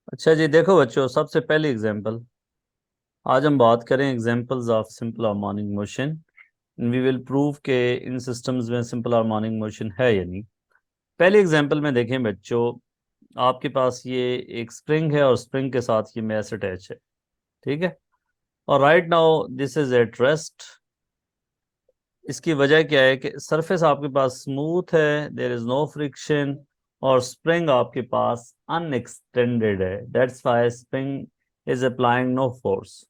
अच्छा जी, देखो बच्चों, सबसे पहली एग्जांपल आज हम बात करें examples of simple harmonic motion. We will prove के इन सिस्टम्स में सिंपल हार्मोनिक मोशन है या नहीं। पहली एग्जांपल में देखें बच्चों, आपके पास ये एक स्प्रिंग है और स्प्रिंग के साथ ये मैस अटैच है। ठीक है, और right now this is at rest. इसकी वजह क्या है कि सरफेस आपके पास स्मूथ है, देयर इज नो फ्रिक्शन, और स्प्रिंग आपके पास अनएक्सटेंडेड है। That's why spring is applying no force.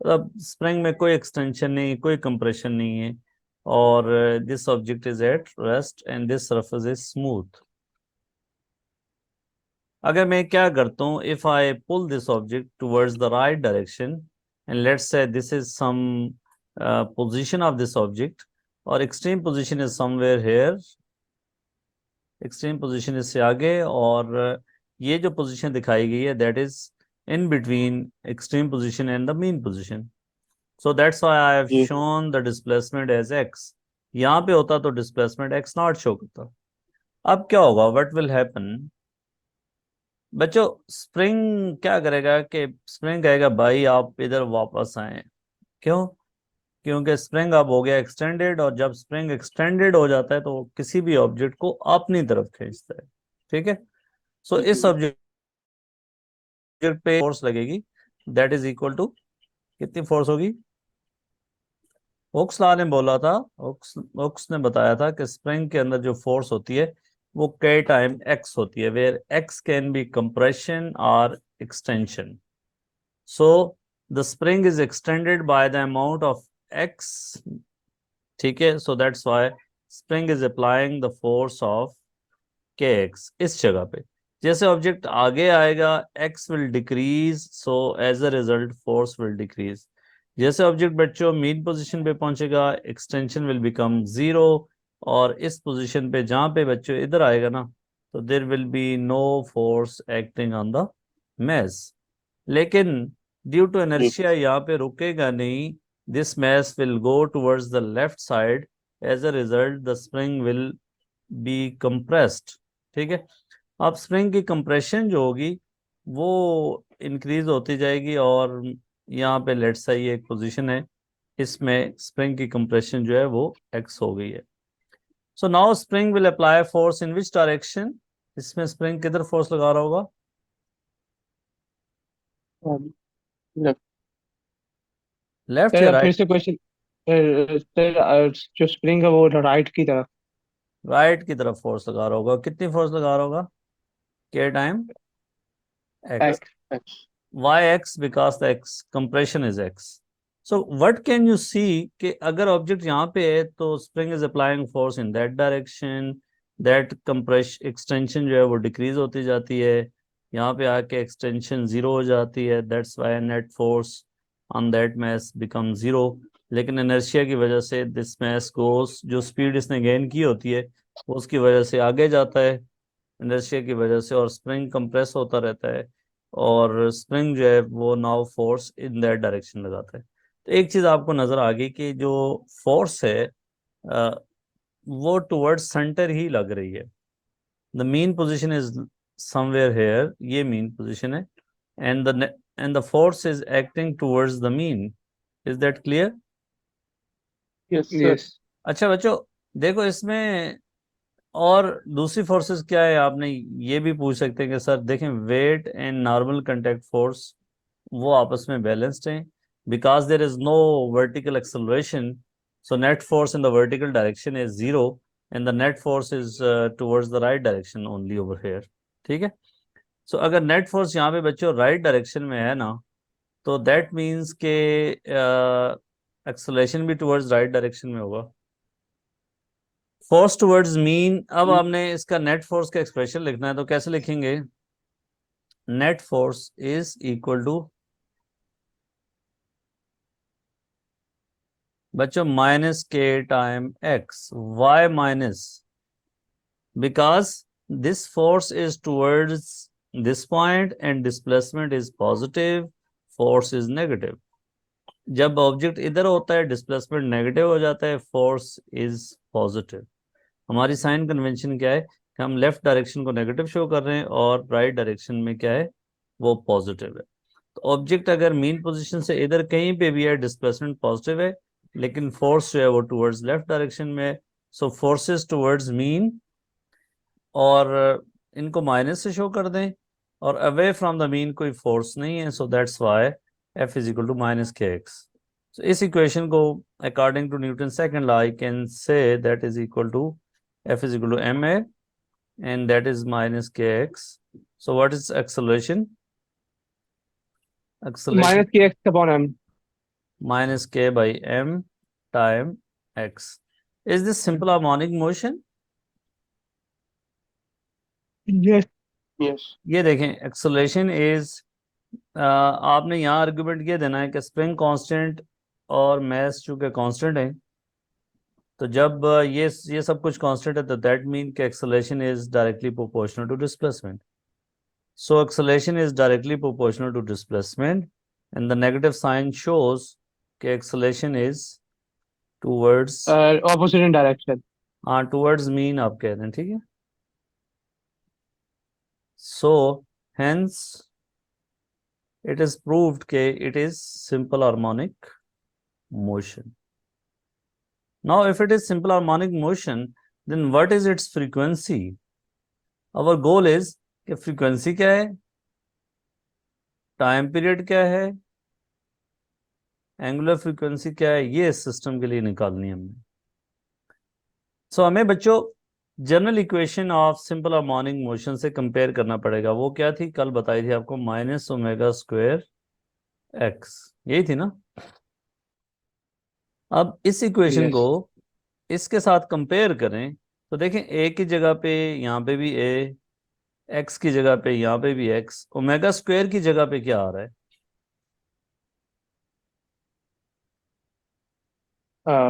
मतलब स्प्रिंग में कोई एक्सटेंशन नहीं, कोई कंप्रेशन नहीं है, और this object is at rest and this surface is smooth. अगर मैं क्या करता हूँ, if I pull this object towards the right direction and let's say this is some position of this object, और extreme position is somewhere here, extreme position इससे आगे, और ये जो पोजीशन दिखाई गई है that is in between extreme position and the mean position. So that's why I have जी। shown the displacement as x। यहाँ पे होता तो डिस्प्लेसमेंट x नॉट शो करता। अब क्या होगा, व्हाट विल हैपन बच्चों, स्प्रिंग क्या करेगा कि स्प्रिंग कहेगा भाई आप इधर वापस आए। क्यों? क्योंकि स्प्रिंग अब हो गया एक्सटेंडेड, और जब स्प्रिंग एक्सटेंडेड हो जाता है तो किसी भी ऑब्जेक्ट को अपनी तरफ खींचता है। ठीक है, सो इस जी। ऑब्जेक्ट पे फोर्स लगेगी, दैट इज इक्वल टू, कितनी फोर्स होगी? ओक्स लॉ ने बोला था, ओक्स ओक्स ने बताया था कि स्प्रिंग के अंदर जो फोर्स होती है वो के टाइम एक्स होती है, where X can be compression और extension. So the spring is extended by the amount of X. ठीक है, so that's why spring is applying the force of K X इस जगह पे। जैसे ऑब्जेक्ट आगे आएगा X will decrease, so as a result force will decrease. जैसे object बच्चों मीन पोजीशन पे पहुंचेगा एक्सटेंशन विल बिकम जीरो, और इस पोजीशन पे जहां पे बच्चों इधर आएगा ना, तो there will be no force acting on the mass. लेकिन ड्यू टू जी। इनर्शिया यहाँ पे रुकेगा नहीं, this mass will go towards the left side, as a result the spring will be compressed. ठीक है, अब स्प्रिंग की कंप्रेशन जो होगी वो इंक्रीज होती जाएगी, और यहाँ पे लेट्स से ये एक पोजीशन है, इसमें स्प्रिंग की कंप्रेशन जो है वो एक्स हो गई है। So now spring will apply force in which direction? इसमें स्प्रिंग किधर फोर्स लगा रहा होगा? लेफ्ट। लेफ्ट या सर फिर राइट? से क्वेश्चन। सर जो स्प्रिंग है वो राइट की तरफ। राइट की तरफ फोर्स लगा रहा होगा। कितनी फोर्स लगा रहा होगा? के time x. X x. why x? because the x compression is x। so what can you see कि अगर ऑब्जेक्ट यहाँ पे है तो spring is applying force in that direction, that compression extension जो है वो डिक्रीज होती जाती है, यहाँ पे आके एक्सटेंशन जीरो हो जाती है, that's why net force on that mass become zero. लेकिन इनर्शिया की वजह से दिस मैस गोस, जो स्पीड इसने गेन की होती है वो उसकी वजह से आगे जाता है इनर्शिया की वजह से, और स्प्रिंग कंप्रेस होता रहता है, और स्प्रिंग जो है वो now force in that direction लगाता है। तो एक चीज आपको नजर आ गई कि जो फोर्स है वो टुवर्ड्स सेंटर ही लग रही है। The mean position is somewhere hair, ये मीन पोजीशन है, and the force is acting towards the mean. Is that clear? Yes sir. अच्छा बच्चों, देखो इसमें और दूसरी फोर्सेस क्या है, आपने ये भी पूछ सकते हैं कि सर देखें weight and normal contact force वो आपस में बैलेंस्ड हैं, because there is no vertical acceleration, so net force in the vertical direction is zero, and the net force is towards the right direction only over here. ठीक है, सो अगर net force यहाँ पे बच्चों राइट डायरेक्शन में है ना, तो दैट मीन्स के एक्सेलरेशन भी टुवर्ड्स राइट डायरेक्शन में होगा। फोर्स टुवर्ड्स मीन, अब आपने इसका नेट फोर्स का एक्सप्रेशन लिखना है तो कैसे लिखेंगे? Net force is equal to बच्चों माइनस के time x. Why minus? Because this force is towards this point and displacement is positive, force is negative. जब ऑब्जेक्ट इधर होता है डिस्प्लेसमेंट नेगेटिव हो जाता है, फोर्स इज पॉजिटिव। हमारी साइन कन्वेंशन क्या है कि हम लेफ्ट डायरेक्शन को नेगेटिव शो कर रहे हैं और राइट डायरेक्शन में क्या है वो पॉजिटिव है। तो ऑब्जेक्ट अगर मीन पोजीशन से इधर कहीं पे भी है, डिस्प्लेसमेंट पॉजिटिव है, लेकिन फोर्स जो है वो टुवर्ड्स लेफ्ट डायरेक्शन में है। सो फोर्सेस टुवर्ड्स मीन, और इनको माइनस से शो कर दें, और अवे फ्रॉम द मीन कोई फोर्स नहीं है, so that's why F is equal to minus के एक्स। सो इस इक्वेशन को according to Newton second law I can say that is equal to F is equal to M a, and that is minus kx. So what is acceleration? Acceleration minus kx upon m. minus k by m time x. Is this simple harmonic motion? Yes. Yes. ये देखें, acceleration is आपने यहाँ argument ये देना है कि spring constant और मास चूंकि कांस्टेंट है, तो जब ये सब कुछ कांस्टेंट है, तो दैट मीन कि acceleration is directly proportional to displacement. So acceleration is directly proportional to displacement, and the negative sign shows कि acceleration is towards Opposite in direction. towards mean आप कह रहे हैं, ठीक है। So hence it is proved कि it is simple harmonic motion. Now if it is simple harmonic motion, then what is its frequency? Our goal is कि frequency क्या है, टाइम पीरियड क्या है, एंगुलर फ्रीक्वेंसी क्या है, ये इस सिस्टम के लिए निकालनी है हमने। सो हमें बच्चों general equation of simple harmonic motion से कंपेयर करना पड़ेगा। वो क्या थी, कल बताई थी आपको, माइनस ओमेगा स्क्वायर एक्स, यही थी ना। अब इस इक्वेशन Yes. को इसके साथ कंपेयर करें तो देखें, ए की जगह पे यहाँ पे भी ए, एक्स की जगह पे यहाँ पे भी एक्स, ओमेगा स्क्वायर की जगह पे क्या आ रहा है?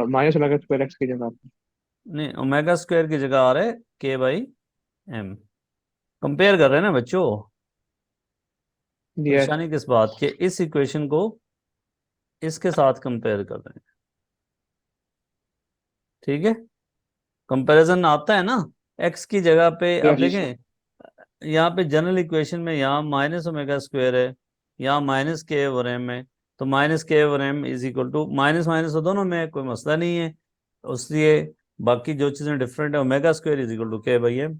Minus omega square x की जगह पे. नहीं, ओमेगा स्क्वायर की जगह आ रहा है के बाई एम। कंपेयर कर रहे हैं ना बच्चों, Yes. परेशानी किस बात के, इस इक्वेशन को इसके साथ कंपेयर कर रहे हैं, ठीक है। कंपैरिजन आता है ना, एक्स की जगह पे। अब Yes. देखें यहाँ पे जनरल इक्वेशन में यहाँ माइनस ओमेगा स्क्वायर है, यहाँ माइनस के ओवर एम है, तो माइनस के over m is equal to minus minus, तो दोनों में कोई मसला नहीं है, इसलिए बाकी जो चीज़ें डिफरेंट है, omega square is equal to k by m.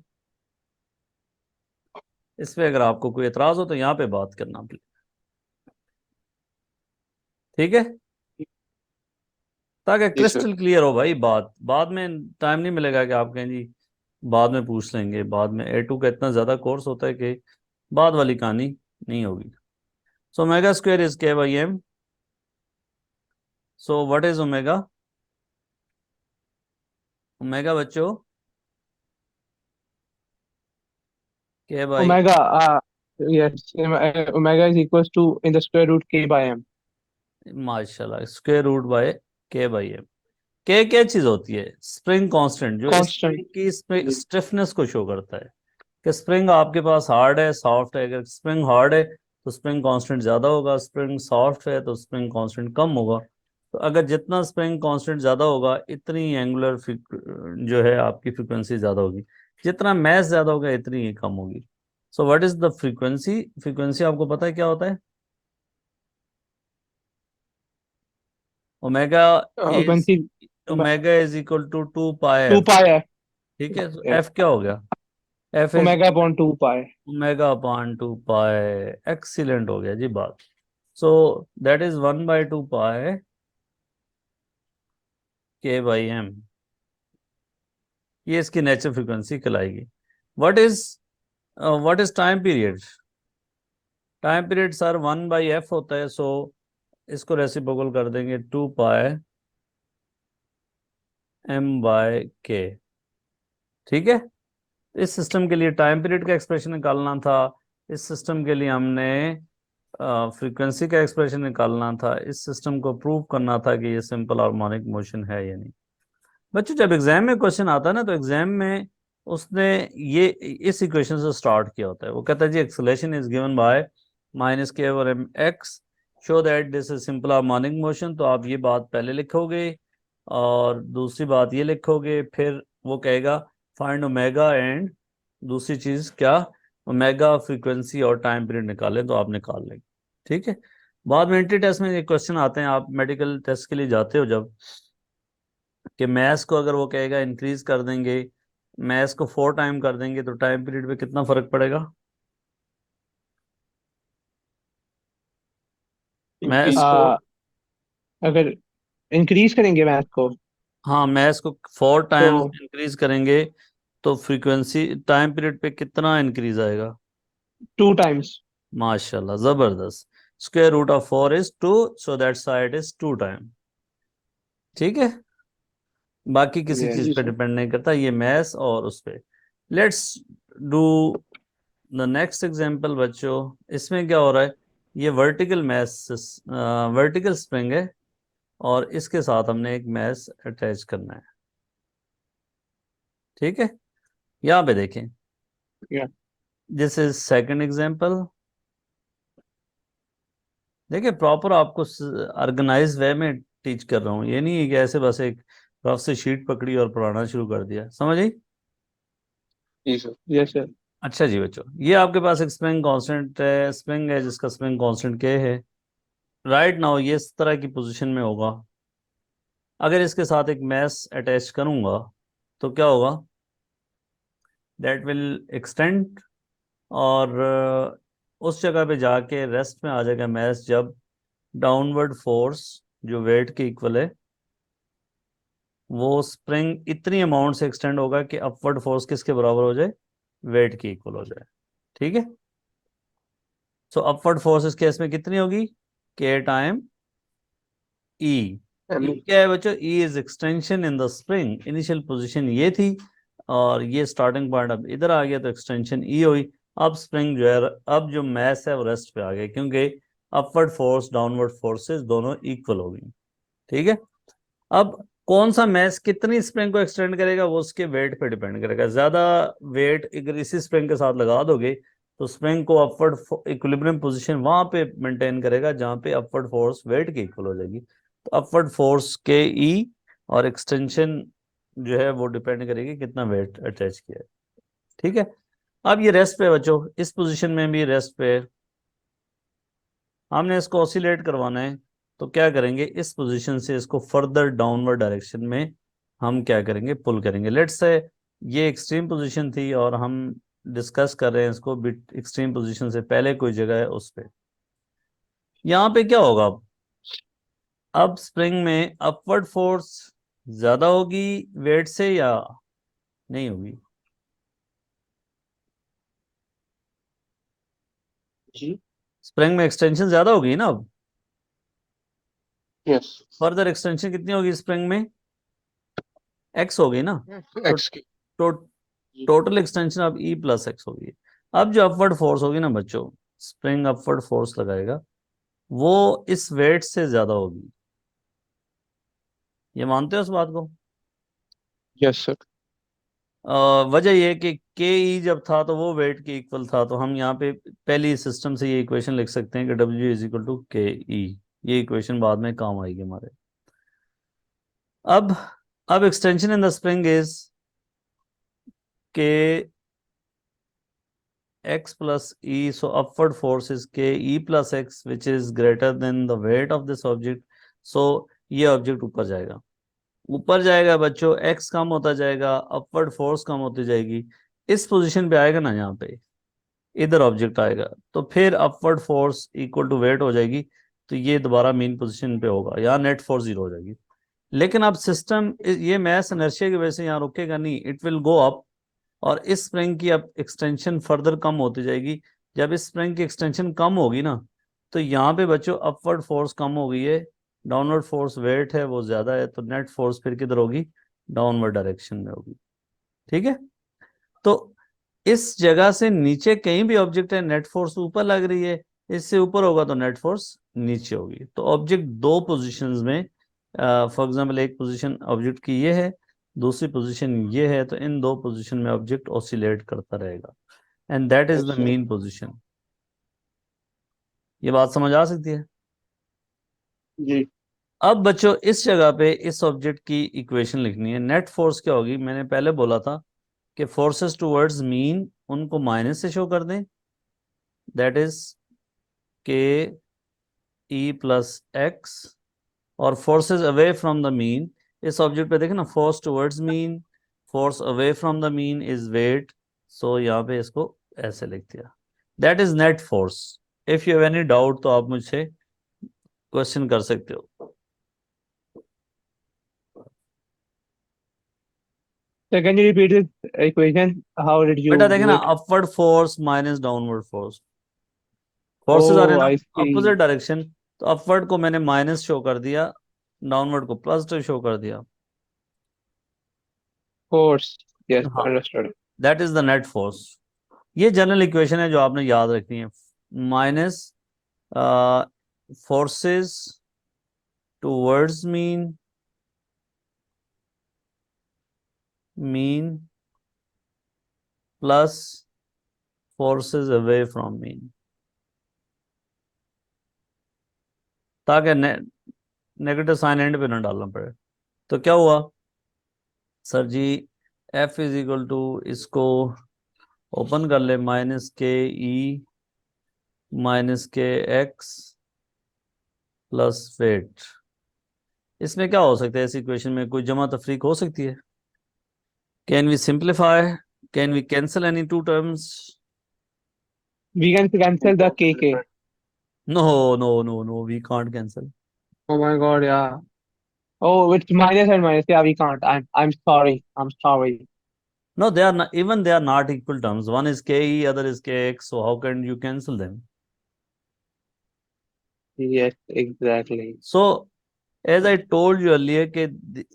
इस पे अगर आपको कोई एतराज हो तो यहाँ पे बात करना प्लीज, ठीक है, ताकि Yes, sir. क्रिस्टल क्लियर हो भाई बात। बाद में टाइम नहीं मिलेगा कि आप कहें जी बाद में पूछ लेंगे, बाद में A2 का इतना ज़्यादा कोर्स होता है कि बाद वाली कहानी नहीं होगी। So omega square is k by m. So what is omega? Omega बच्चों k by, Omega. Yes. Omega is equals to in the square root k by m. माशाल्लाह, स्क्वायर रूट बाय के बाई एम। के क्या चीज़ होती है? Spring constant, जो Constant. Spring की stiffness को शो करता है कि स्प्रिंग आपके पास हार्ड है, सॉफ्ट है। अगर स्प्रिंग हार्ड है तो स्प्रिंग कांस्टेंट ज़्यादा होगा, स्प्रिंग सॉफ्ट है तो स्प्रिंग कांस्टेंट कम होगा। तो अगर जितना स्प्रिंग कांस्टेंट ज़्यादा होगा, इतनी एंगुलर जो है आपकी फ्रीक्वेंसी ज़्यादा होगी, जितना मैस ज़्यादा होगा इतनी ही कम होगी। So what is the frequency? Frequency आपको पता है क्या होता है? Omega is, Frequency omega is equal to 2 pi 2 f, pi f. ठीक है। तो Yes. एफ क्या हो गया? F is Omega upon 2 pi. Omega upon 2 pi. Excellent हो गया जी बात। सो दैट इज 1/2 पाई के बाई एम, ये इसकी नेचुरल फ्रीक्वेंसी कहलाएगी। What is time period? Time period sir 1/f होता है, सो इसको रेसिप्रोकल कर देंगे 2 पाई एम बाय के, ठीक है। इस सिस्टम के लिए टाइम पीरियड का एक्सप्रेशन निकालना था, इस सिस्टम के लिए हमने फ्रीक्वेंसी का एक्सप्रेशन निकालना था, इस सिस्टम को प्रूव करना था कि ये सिंपल हार्मोनिक मोशन है या नहीं। बच्चों जब एग्जाम में क्वेश्चन आता है ना, तो एग्जाम में उसने ये इस इक्वेशन से स्टार्ट किया होता है। वो कहता है जी acceleration is given by minus के over M X, show that this is simple harmonic motion. तो आप ये बात पहले लिखोगे और दूसरी बात ये लिखोगे, फिर वो कहेगा फाइंड ओमेगा एंड दूसरी चीज क्या, ओमेगा फ्रीक्वेंसी और टाइम पीरियड निकालें तो आप निकाल लेंगे। ठीक है, बाद में एंट्री टेस्ट में ये क्वेश्चन आते हैं, आप मेडिकल टेस्ट के लिए जाते हो जब, कि मैथ्स को अगर वो कहेगा इंक्रीज कर देंगे, मैथ्स को 4 टाइम कर देंगे तो टाइम पीरियड पे कितना फर्क पड़ेगा? मैथ्स को, अगर इंक्रीज करेंगे मैथ को हाँ मैथ्स को 4 टाइम्स तो इंक्रीज करेंगे तो फ्रीक्वेंसी टाइम पीरियड पे कितना इंक्रीज आएगा? 2 टाइम्स। माशाल्लाह, जबरदस्त। Square root of 4 is 2, so that side is 2 time. ठीक है, बाकी किसी चीज पे यस। डिपेंड नहीं करता, ये मैथ्स और उस पे। Let's do the next example बच्चों। इसमें क्या हो रहा है, ये वर्टिकल मैथ्स, वर्टिकल स्प्रिंग है और इसके साथ हमने एक मैथ्स अटैच करना है। ठीक है, यहाँ पे देखें, या दिस इज सेकंड एग्जांपल। देखिए प्रॉपर आपको ऑर्गेनाइज वे में टीच कर रहा हूँ, ये नहीं है कि ऐसे बस एक रफ से शीट पकड़ी और पढ़ाना शुरू कर दिया, समझ आई? जी सर। Yes sir. अच्छा जी बच्चों, ये आपके पास एक स्प्रिंग कांस्टेंट है, स्प्रिंग है जिसका स्प्रिंग कांस्टेंट के है। राइट नाउ ये इस तरह की पोजीशन में होगा। अगर इसके साथ एक मैस अटैच करूंगा तो क्या होगा, दैट विल एक्सटेंड और उस जगह पे जाके रेस्ट में आ जाएगा मैस जब डाउनवर्ड फोर्स जो वेट के इक्वल है वो स्प्रिंग इतनी अमाउंट से एक्सटेंड होगा कि अपवर्ड फोर्स किसके बराबर हो जाए, वेट के इक्वल हो जाए। ठीक है, सो अपवर्ड फोर्स इस केस में कितनी होगी, के टाइम ई। ई क्या है बच्चों, E is extension in the spring, initial position ये थी और ये स्टार्टिंग पॉइंट अब इधर आ गया तो एक्सटेंशन ई हुई। अब स्प्रिंग जो है, अब जो मैस है वो रेस्ट पे आ गया क्योंकि अपवर्ड फोर्स डाउनवर्ड फोर्सेस दोनों इक्वल हो गई। ठीक है, अब कौन सा मैस कितनी स्प्रिंग को एक्सटेंड करेगा वो उसके वेट पे डिपेंड करेगा। ज्यादा वेट अगर इसी स्प्रिंग के साथ लगा दोगे तो स्प्रिंग को अपवर्ड इक्विलिब्रियम पोजीशन वहां पे मेंटेन करेगा जहां पे अपवर्ड फोर्स वेट के इक्वल हो जाएगी। तो अपवर्ड फोर्स के ई और एक्सटेंशन जो है वो डिपेंड करेगी कितना वेट अटैच किया है। ठीक है, अब ये रेस्ट पे है बच्चों, इस पोजीशन में भी रेस्ट पे है, हमने इसको ऑसिलेट करवाना है तो क्या करेंगे, इस पोजीशन से इसको फर्दर डाउनवर्ड डायरेक्शन में हम क्या करेंगे, पुल करेंगे। लेट्स से ये एक्सट्रीम पोजीशन थी और हम डिस्कस कर रहे हैं इसको बिट एक्सट्रीम पोजीशन से पहले कोई जगह है उस पे। यहाँ पे क्या होगा, अब स्प्रिंग में अपवर्ड फोर्स ज्यादा होगी वेट से या नहीं होगी? जी। स्प्रिंग में एक्सटेंशन ज्यादा होगी ना, अब यस। फर्दर एक्सटेंशन कितनी होगी स्प्रिंग में, एक्स होगी ना। तो एक्स की। To, ji. टोटल एक्सटेंशन अब ई प्लस एक्स होगी। अब जो अपवर्ड फोर्स होगी ना बच्चों, स्प्रिंग अपवर्ड फोर्स लगाएगा वो इस वेट से ज्यादा होगी। ये मानते हो इस बात को? Yes sir. वजह ये कि के ई जब था तो वो वेट के इक्वल था, तो हम यहाँ पे पहली सिस्टम से ये इक्वेशन लिख सकते हैं कि डब्ल्यू इज इक्वल टू के ई। ये इक्वेशन बाद में काम आएगी हमारे। अब अब extension in the spring is के x plus e, so upward force is k e plus x which is greater than the weight of this object, so ये ऑब्जेक्ट ऊपर जाएगा। ऊपर जाएगा बच्चों, x कम होता जाएगा, अपवर्ड फोर्स कम होती जाएगी, इस पोजीशन पे आएगा ना, यहाँ पे इधर ऑब्जेक्ट आएगा तो फिर upward force equal to weight हो जाएगी, तो ये दोबारा मेन पोजीशन पे होगा, यहाँ नेट फोर्स 0 हो जाएगी। लेकिन अब सिस्टम ये मैस इनर्शिया की वजह से यहाँ रुकेगा नहीं, इट विल गो अप और इस स्प्रिंग की अब एक्सटेंशन फर्दर कम होती जाएगी। जब इस स्प्रिंग की एक्सटेंशन कम होगी ना तो यहाँ पे बच्चों अपवर्ड फोर्स कम हो गई है, डाउनवर्ड फोर्स वेट है वो ज्यादा है, तो नेट फोर्स फिर किधर होगी, डाउनवर्ड डायरेक्शन में होगी। ठीक है, तो इस जगह से नीचे कहीं भी ऑब्जेक्ट है नेट फोर्स ऊपर लग रही है, इससे ऊपर होगा तो नेट फोर्स नीचे होगी। तो ऑब्जेक्ट दो पोजीशंस में, फॉर एग्जांपल एक पोजीशन ऑब्जेक्ट की ये है, दूसरी पोजीशन ये है, तो इन दो पोजीशन में ऑब्जेक्ट ऑसिलेट करता रहेगा एंड दैट इज द अच्छा। Mean position. ये बात समझ आ सकती है? जी। अब बच्चों इस जगह पे इस ऑब्जेक्ट की इक्वेशन लिखनी है। नेट फोर्स क्या होगी, मैंने पहले बोला था कि फोर्सेस टुवर्ड्स मीन उनको माइनस से शो कर दें, that is K E plus X, और forces away from the mean, इस ऑब्जेक्ट पे देखें ना, force towards mean, force away from the mean is weight, so यहाँ पे इसको ऐसे लिख दिया, that is net force. If you have any doubt तो आप मुझसे क्वेश्चन कर सकते हो। So can you repeat this equation? How did you बेटा देखें do ना, it? Upward force minus downward force, forces आ रहे Oh, हैं ना I see. अपोजिट डायरेक्शन, तो अपवर्ड को मैंने माइनस शो कर दिया, डाउनवर्ड को प्लस टू शो कर दिया। Force. Yes, हाँ, understood. That is the net force. ये जनरल इक्वेशन है जो आपने याद रखनी है, minus forces towards mean plus forces away from mean, ताकि नेगेटिव साइन एंड पे ना डालना पड़े। तो क्या हुआ sir ji, F is equal to, इसको ओपन कर ले, माइनस के ई माइनस के एक्स प्लस वेट। इसमें क्या हो सकता है, इस इक्वेशन में कोई जमा तफरीक हो सकती है? Can we simplify, can we cancel any two terms? We can cancel the KK. No no no no, we can't cancel. Oh my God, yeah. Oh, it's minus and minus. Yeah, we can't. I'm sorry. I'm sorry. No, they are not, even they are not equal terms. One is ke, other is kx, so how can you cancel them? Yes, exactly. So as I told you earlier,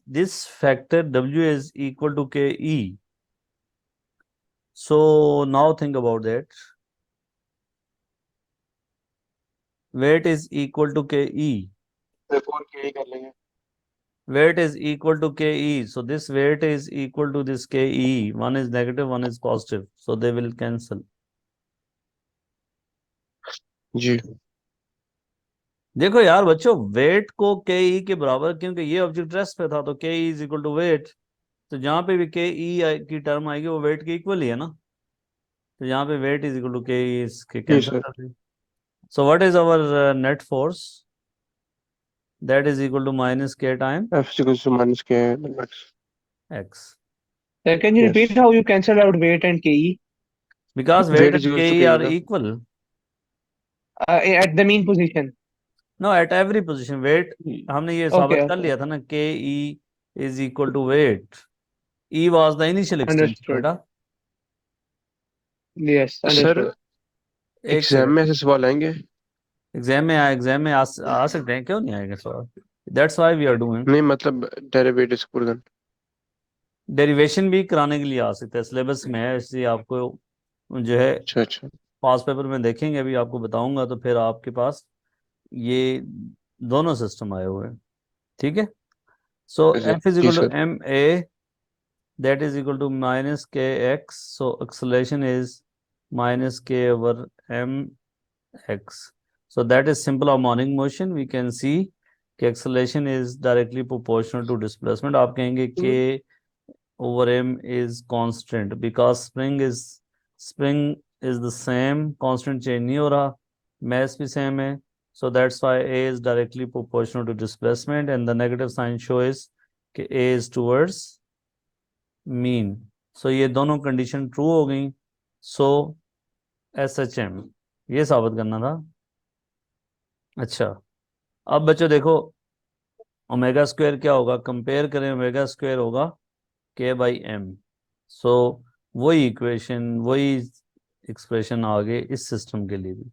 this factor w is equal to ke. So now think about that. Weight is equal to ke. Therefore, K कर लेंगे. Weight is equal to ke. So this weight is equal to this ke. One is negative, one is positive. So they will cancel. जी. देखो यार बच्चों, wait को के ई के बराबर, क्योंकि ये ऑब्जेक्ट रेस्ट पे था, तो k E is equal to weight, तो जहां पे भी के ई की टर्म आएगी वो वेट के इक्वल ही है ना, तो यहाँ पे वेट इज इक्वल टू के ई, इसके जी कैंसिल सर. कर दें। So what is our net force, that is equal to minus के time F is equals to minus K max. X, Sir, can you repeat Yes. how you cancel out weight and KE because weight Weight is and equals K to E K, are na? Equal. at the mean position? No, at every position weight, हमने ये Okay, साबित कर okay. लिया था ना, K E is equal to weight, E was the initial extension Understood. बेटा। Yes, sir understood. एक exam में सेकंड, ऐसे सवाल आएंगे? एग्जाम में आ सकते हैं, क्यों नहीं आएंगे सवाल, that's why we are doing. नहीं मतलब डेरिवेटिव्स पूर्ण। डेरिवेशन भी कराने के लिए आ सकते हैं, सिलेबस में है, इसलिए आपको जो है अच्छा अच्छा। पास पेपर में देखेंगे, अभी आपको बताऊंगा, तो फिर आपके पास ये दोनों सिस्टम आए हुए हैं, ठीक है। सो एफ इज जी equal to sir. M A, that is equal to minus के x, so acceleration is minus के over M x. So that is simple harmonic motion. We can see कि acceleration is directly proportional to displacement. आप कहेंगे k over m is constant because spring is the same, constant change नहीं हो रहा, mass भी same है, so that's why a is directly proportional to displacement, and the negative sign shows कि a is towards mean. So ये दोनों condition true हो गई, so SHM ये साबित करना था। अच्छा, अब बच्चों देखो, ओमेगा स्क्वायर क्या होगा, कंपेयर करें, ओमेगा स्क्वायर होगा के बाई एम, सो वही इक्वेशन, वही एक्सप्रेशन आ गए इस सिस्टम के लिए भी,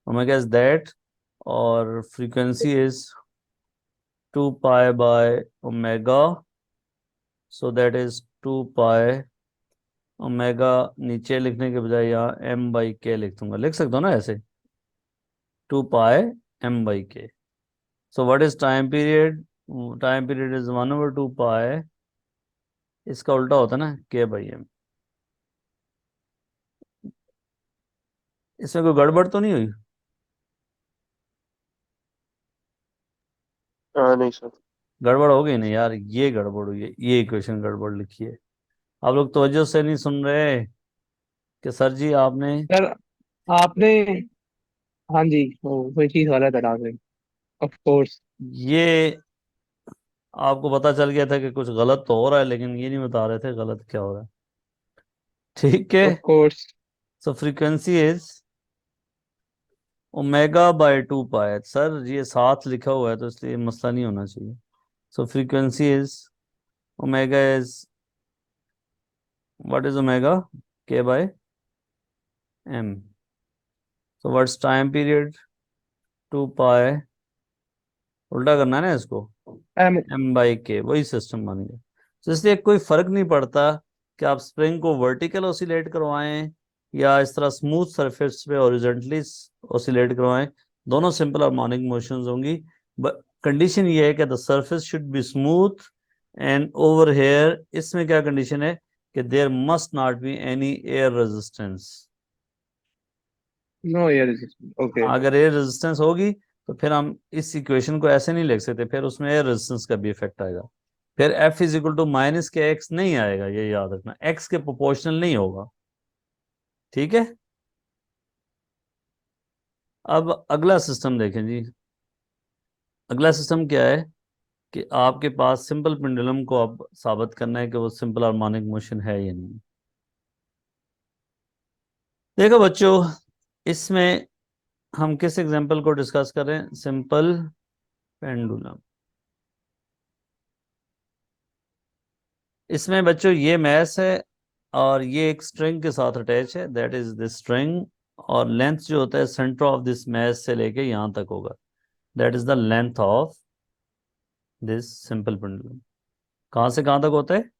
ओमेगा इज दैट, और frequency is 2 pi by omega, so that is 2 pi omega, नीचे लिखने के बजाय यहाँ एम बाई के लिख दूंगा, लिख सकता हूँ ना ऐसे, 2 पाई एम बाई के। सो what is time period, time period is 1/2 पाई, इसका उल्टा होता है ना के बाई एम। इसमें कोई गड़बड़ तो नहीं हुई? हाँ नहीं सर। गड़बड़ हो गई ना यार, ये गड़बड़ हुई है, ये इक्वेशन गड़बड़ लिखी है, आप लोग तवज्जो से नहीं सुन रहे। कि सर जी आपने सर आपने, हाँ जी, वो वही चीज गलत है डाल रही, ऑफ कोर्स। ये आपको पता चल गया था कि कुछ गलत तो हो रहा है, लेकिन ये नहीं बता रहे थे गलत क्या हो रहा है। ठीक है। Of course. So frequency is omega by 2 pi. Sir ये साथ लिखा हुआ है तो इसलिए मसला नहीं होना चाहिए। So frequency is omega is, what is omega? K by M. So what's time period? 2 pi, उल्टा करना है ना इसको, एम। एम बाई के, वही सिस्टम बन गया। तो इसलिए कोई फर्क नहीं पड़ता कि आप स्प्रिंग को वर्टिकल ऑसिलेट करवाएं या इस तरह स्मूथ सरफेस पे हॉरिजॉन्टली ऑसिलेट करवाएं, दोनों सिंपल हार्मोनिक मोशंस होंगी। बट कंडीशन ये है कि the surface should be smooth and over here इसमें क्या कंडीशन है कि there must not be any air resistance. No air, okay. अगर एयर रेजिस्टेंस होगी तो फिर हम इस इक्वेशन को ऐसे नहीं लिख सकते, फिर उसमें एयर रेजिस्टेंस का भी इफेक्ट आएगा। फिर F is equal to minus के एक्स नहीं आएगा, ये याद रखना, एक्स के प्रोपोर्शनल नहीं होगा। ठीक है। अब अगला सिस्टम देखें जी। अगला सिस्टम क्या है कि आपके पास सिंपल पेंडुलम को अब साबित करना है कि वो सिंपल हार्मोनिक मोशन है या नहीं। देखो बच्चों, इसमें हम किस एग्जांपल को डिस्कस कर रहे हैं? Simple pendulum. इसमें बच्चों ये मैस है और ये एक स्ट्रिंग के साथ अटैच है, दैट इज दिस स्ट्रिंग। और लेंथ जो होता है सेंटर ऑफ दिस मैस से लेके यहां तक होगा, that is the length of this simple pendulum. कहां से कहां तक होता है?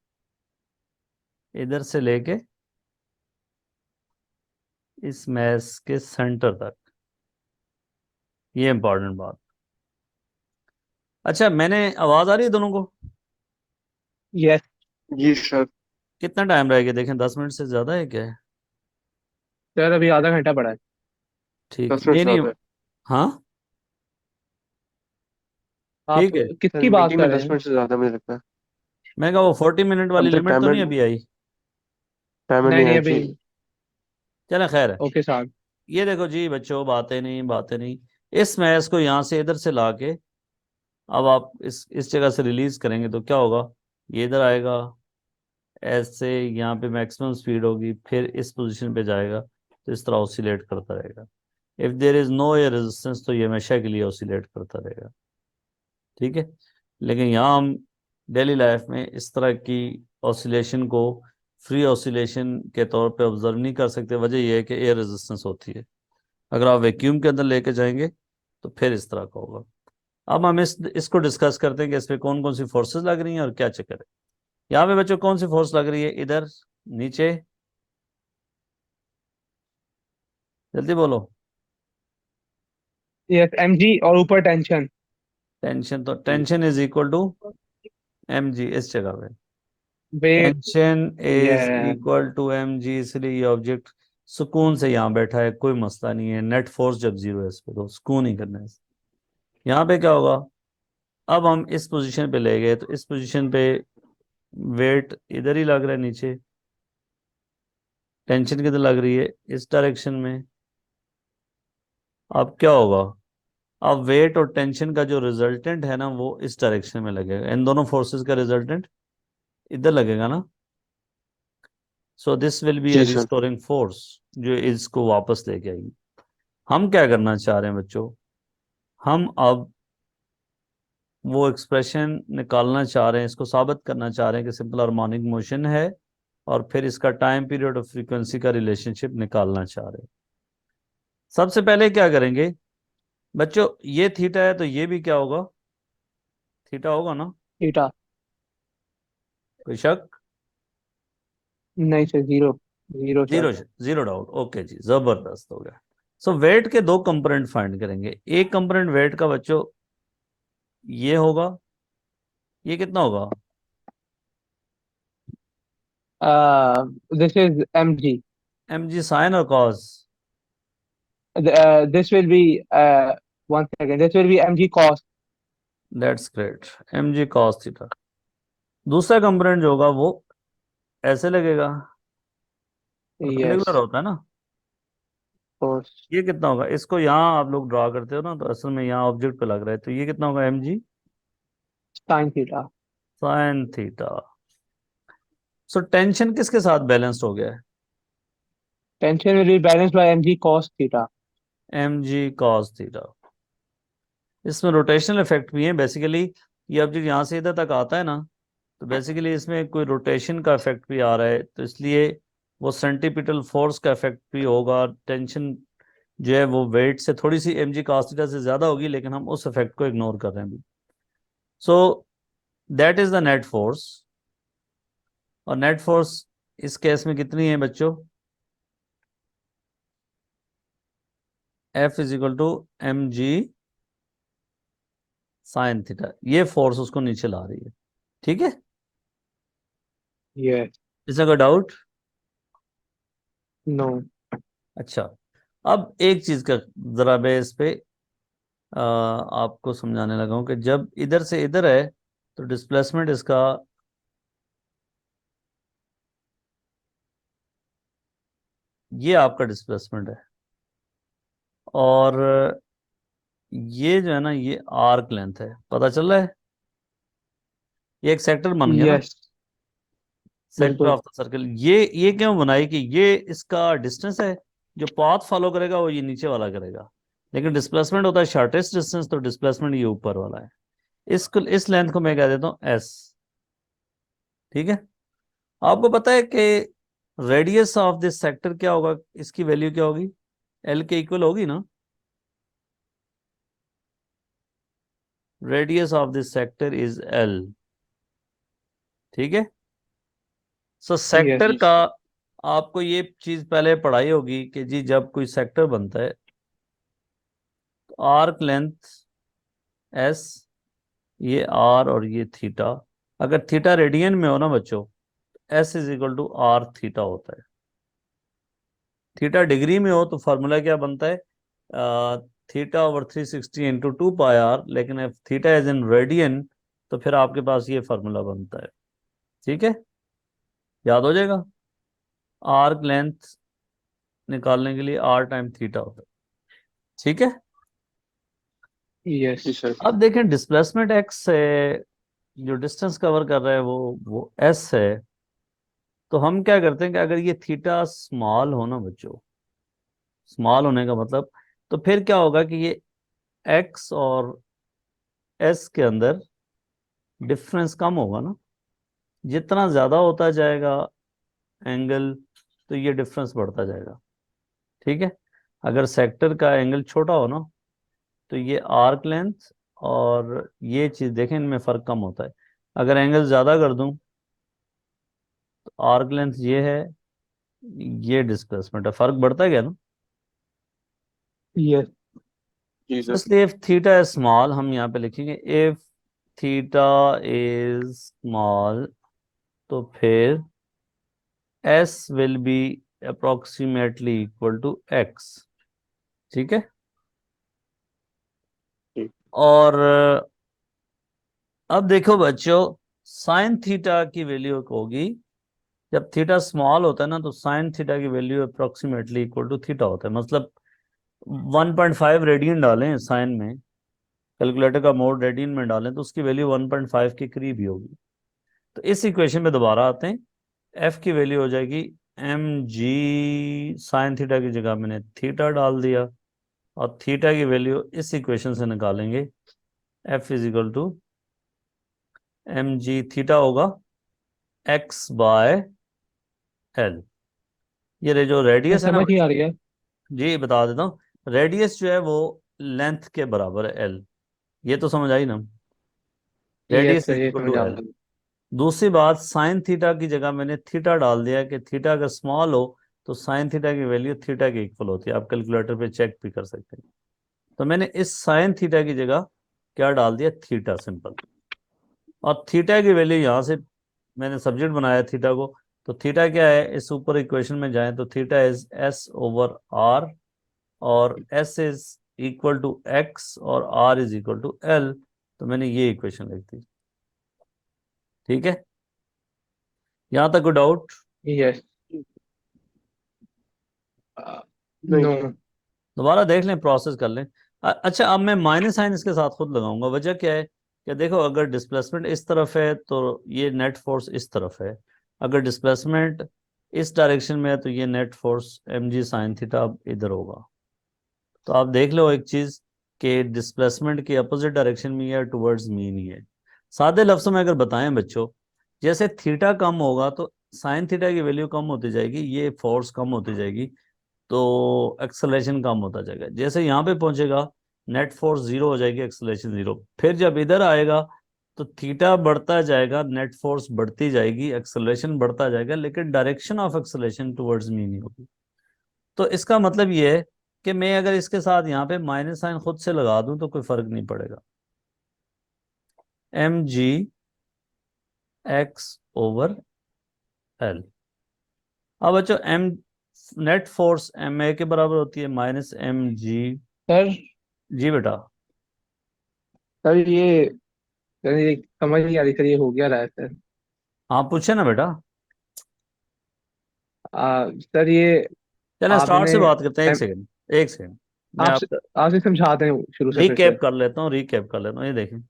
इधर से लेके इस मैस के सेंटर तक। ये इंपॉर्टेंट बात। अच्छा, मैंने आवाज आ रही है दोनों को? यस। जी सर। कितना टाइम रह गया देखें, 10 मिनट से ज्यादा है क्या है? सर अभी आधा घंटा पड़ा है। ठीक, 10 मिनट नहीं से नहीं। ज्यादा है। हाँ, आप ठीक है। सर किसकी बात मीटिंग कर में रहे 10 हैं? मिनट से ज्यादा मुझे लगता है। मैं कहा वो 40 मिनट वाली अभी तक लिमिट तो नहीं अभी आई? पेमेंट नहीं नहीं नहीं, आई अभी। जी। चलो खैर है। ओके साहब। ये देखो जी बच्चों, बातें नहीं बातें नहीं। इस मैस को यहां से इधर से लाके अब आप इस जगह से रिलीज करेंगे तो क्या होगा? ये इधर आएगा, ऐसे यहाँ पे मैक्सिमम स्पीड होगी, फिर इस पोजीशन पे जाएगा तो इस तरह ऑसिलेट करता रहेगा। If there is no air resistance तो ये हमेशा के लिए ऑसिलेट करता रहेगा। ठीक है। लेकिन यहाँ हम डेली लाइफ में इस तरह की ऑसिलेशन को फ्री ऑसिलेशन के तौर पे ऑब्जर्व नहीं कर सकते। वजह यह है कि एयर रेजिस्टेंस होती है। अगर आप वैक्यूम के अंदर लेके जाएंगे तो फिर इस तरह का होगा। अब हम इसको डिस्कस करते हैं कि इस पे कौन कौन सी फोर्सेस लग रही हैं और क्या चक्कर है। यहाँ पे बच्चों कौन सी फोर्स लग रही है? इधर नीचे, जल्दी बोलो। यस, mg और ऊपर टेंशन। टेंशन, तो tension is equal to mg इस जगह पे। वेट। टेंशन इज ये इक्वल टू mg, इसलिए ये ऑब्जेक्ट सुकून से यहाँ बैठा है, कोई मसला नहीं है। नेट फोर्स जब जीरो है इस पे तो सुकून ही करना है। यहाँ पे क्या होगा? अब हम इस पोजीशन पे ले गए तो इस पोजीशन पे वेट इधर ही लग रहा है नीचे, टेंशन किधर लग रही है? इस डायरेक्शन में। अब क्या होगा? अब वेट और टेंशन का जो रिजल्टेंट है ना वो इस डायरेक्शन में लगेगा, इन दोनों फोर्सेस का रिजल्टेंट इधर लगेगा ना। So this will be a जी सर। रिस्टोरिंग फोर्स जो इसको वापस लेके आएगी। हम क्या करना चाह रहे हैं बच्चों? हम अब वो एक्सप्रेशन निकालना चाह रहे हैं, इसको साबित करना चाह रहे हैं कि सिंपल हार्मोनिक मोशन है, और फिर इसका टाइम पीरियड और फ्रीक्वेंसी का रिलेशनशिप निकालना चाह रहे हैं। सबसे पहले क्या करेंगे बच्चों? ये थीटा है तो ये भी क्या होगा? थीटा होगा ना? थीटा। कोई शक? नहीं sir, zero. Zero sir. Zero, zero doubt. Okay जी, जबरदस्त हो गया। सो वेट के दो कंपोनेंट फाइंड करेंगे। एक कंपोनेंट वेट का बच्चों ये होगा, ये कितना होगा? This is mg। M G sine और cos? This will be, one second, this will be mg cos। That's great, M G cos theta. दूसरा कंपोनेंट जो होगा वो ऐसे लगेगा, Yes, परपेंडिकुलर होता है ना। course. ये कितना होगा, इसको यहाँ आप लोग ड्रा करते हो ना, तो असल में यहाँ ऑब्जेक्ट पे लग रहा है, तो ये कितना होगा, mg Sin theta. sin theta. So tension किसके साथ बैलेंस्ड हो गया है, Tension will be balanced by mg cos theta. mg cos theta. इसमें रोटेशनल इफेक्ट भी है बेसिकली, ये ऑब्जेक्ट यहाँ से इधर तक आता है ना, तो बेसिकली इसमें कोई रोटेशन का इफेक्ट भी आ रहा है, तो इसलिए वो सेंटीपिटल फोर्स का इफेक्ट भी होगा। टेंशन जो है वो वेट से थोड़ी सी mg cos थीटा से ज्यादा होगी, लेकिन हम उस इफेक्ट को इग्नोर कर रहे हैं अभी। So that is the net force. और नेट फोर्स इस केस में कितनी है बच्चों, F is equal to mg sin theta. ये फोर्स उसको नीचे ला रही है, ठीक है। Yes. इसका कोई डाउट? No. अच्छा, अब एक चीज का जरा मैं इस पे आपको समझाने लगा हूं कि जब इधर से इधर है तो डिस्प्लेसमेंट इसका ये आपका डिस्प्लेसमेंट है, और ये जो है ना ये आर्क लेंथ है, पता चल रहा है, ये एक सेक्टर बन गया ना, Yes. सेक्टर बिल्कुल. Of the circle. ये क्यों बनाई कि ये इसका डिस्टेंस है, जो पाथ फॉलो करेगा वो ये नीचे वाला करेगा, लेकिन डिस्प्लेसमेंट होता है शॉर्टेस्ट डिस्टेंस, तो डिस्प्लेसमेंट ये ऊपर वाला है। इस लेंथ को मैं कह देता हूँ एस, ठीक है। आपको पता है कि रेडियस ऑफ दिस सेक्टर क्या होगा, इसकी वैल्यू क्या होगी, एल के इक्वल होगी ना। Radius of this sector is L, ठीक है। सो सेक्टर Yes. का आपको ये चीज पहले पढ़ाई होगी कि जी जब कोई सेक्टर बनता है तो आर्क लेंथ एस, ये आर और ये थीटा, अगर थीटा रेडियन में हो ना बच्चों, S is equal to R theta होता है। थीटा डिग्री में हो तो फॉर्मूला क्या बनता है, theta over 360 into 2 pi R, लेकिन if theta is in radian तो फिर आपके पास ये फॉर्मूला बनता है, ठीक है, याद हो जाएगा। आर्क लेंथ निकालने के लिए आर टाइम थीटा होता है, ठीक है। Yes. जी सर। अब देखें डिस्प्लेसमेंट एक्स से जो डिस्टेंस कवर कर रहा है वो एस है, तो हम क्या करते हैं कि अगर ये थीटा स्मॉल हो ना बच्चों, स्मॉल होने का मतलब, तो फिर क्या होगा कि ये एक्स और एस के अंदर डिफरेंस कम होगा ना, जितना ज्यादा होता जाएगा एंगल, तो ये डिफरेंस बढ़ता जाएगा, ठीक है। अगर सेक्टर का एंगल छोटा हो ना, तो ये आर्क लेंथ और ये चीज देखें, इनमें फर्क कम होता है। अगर एंगल ज्यादा कर दूं तो आर्क लेंथ ये है, ये डिस्प्लेसमेंट है, फर्क बढ़ता है क्या ना। Yes. जी सर। इसलिए इफ थीटा इज स्मॉल, हम यहाँ पे लिखेंगे इफ थीटा इज स्मॉल, तो फिर s will be approximately equal to x, ठीक है। ठीक। और अब देखो बच्चों, साइन थीटा की वैल्यू होगी, जब थीटा स्मॉल होता है ना तो साइन थीटा की value approximately equal to theta होता है, मतलब 1.5 रेडियन डालें साइन में, कैलकुलेटर का मोड रेडियन में डालें तो उसकी वैल्यू 1.5 के करीब ही होगी। तो इस इक्वेशन में दोबारा आते हैं, एफ की वैल्यू हो जाएगी एम जी साइन थीटा की जगह मैंने थीटा डाल दिया, और थीटा की वैल्यू इस इक्वेशन से निकालेंगे, F is equal to M G theta होगा एक्स बाय एल। ये जो मैं रेडियस है ना, समझ ही आ रही है. जी बता देता हूँ, रेडियस जो है वो लेंथ के बराबर है एल, ये तो समझ आई ना, Yes रेडियस सर, इज ये इक्वल समझ टू आ एल। रहा है. दूसरी बात, साइन थीटा की जगह मैंने थीटा डाल दिया कि थीटा अगर स्मॉल हो तो साइन थीटा की वैल्यू थीटा के इक्वल होती है, आप कैलकुलेटर पे चेक भी कर सकते हैं। तो मैंने इस साइन थीटा की जगह क्या डाल दिया, थीटा सिंपल, और थीटा की वैल्यू यहाँ से मैंने सब्जेक्ट बनाया थीटा को, तो थीटा क्या है, इस ऊपर इक्वेशन में जाएं तो theta is S over R, और S is equal to X और R is equal to L, तो मैंने ये इक्वेशन लिख दी, ठीक है। यहां तक कोई डाउट? Yes. नहीं नो सर। दोबारा देख लें, प्रोसेस कर लें। अच्छा, अब मैं माइनस साइन इसके साथ खुद लगाऊंगा। वजह क्या है कि देखो, अगर डिस्प्लेसमेंट इस तरफ है तो ये नेट फोर्स इस तरफ है, अगर डिस्प्लेसमेंट इस डायरेक्शन में है तो ये net force M G sine theta अब इधर होगा। तो आप देख लो एक चीज कि डिस्प्लेसमेंट की अपोजिट डायरेक्शन में है, टुवर्ड्स मीन ही है। सादे लफ्जों में अगर बताएं बच्चों, जैसे थीटा कम होगा तो साइन थीटा की वैल्यू कम होती जाएगी, ये फोर्स कम होती जाएगी, तो एक्सेलरेशन कम होता जाएगा। जैसे यहाँ पे पहुंचेगा नेट फोर्स जीरो हो जाएगी, एक्सेलरेशन जीरो। फिर जब इधर आएगा तो थीटा बढ़ता जाएगा, नेट फोर्स बढ़ती जाएगी, एक्सेलरेशन बढ़ता जाएगा, लेकिन direction of acceleration towards mean he होगी। तो इसका मतलब ये है कि मैं अगर इसके साथ यहाँ पे माइनस साइन खुद से लगा दूं तो कोई फर्क नहीं पड़ेगा। M G x over L. अब बच्चों M net force M A के बराबर होती है माइनस एम जी। सर। जी बेटा। सर ये समझ नहीं आ रही सर, ये हो क्या रहा है सर? हाँ पूछे ना बेटा। सर ये चलें स्टार्ट आपने से बात करते हैं, एक एम- सेकंड, एक सेकंड। मैं आपसे आपका आपसे समझाते हैं शुरू से फिर से। रीकैप कर लेता हूँ, रीकैप कर लेता हूँ। ये देखें,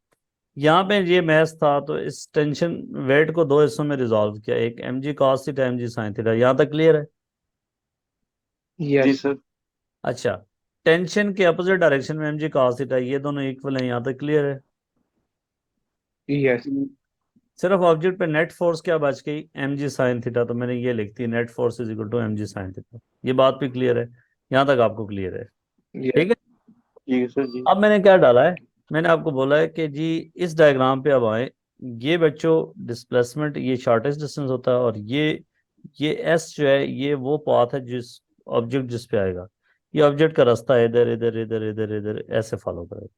यहाँ पे ये मैथ था तो इस टेंशन वेट को दो हिस्सों में रिजॉल्व किया, एक M G cos theta, M G sine theta. यहाँ तक क्लियर है? जी यस। सर। अच्छा, टेंशन के अपोजिट डायरेक्शन में एम जी कॉस थीटा, ये दोनों इक्वल हैं, यहाँ तक क्लियर है? यस। सिर्फ ऑब्जेक्ट पे नेट फोर्स क्या बच गई, एम जी साइन थीटा, तो मैंने ये लिख दी, net force is equal to M G sine theta. ये बात भी क्लियर है? यहाँ तक आपको क्लियर है? यस। ठीक है। ठीक है सर जी। अब मैंने क्या डाला है, मैंने आपको बोला है कि जी इस डायग्राम पे अब आए। ये बच्चों डिस्प्लेसमेंट, ये शॉर्टेस्ट डिस्टेंस होता है, और ये एस जो है ये वो पाथ है जिस ऑब्जेक्ट जिस पे आएगा। ये ऑब्जेक्ट का रास्ता है इधर इधर इधर इधर इधर ऐसे फॉलो करेगा,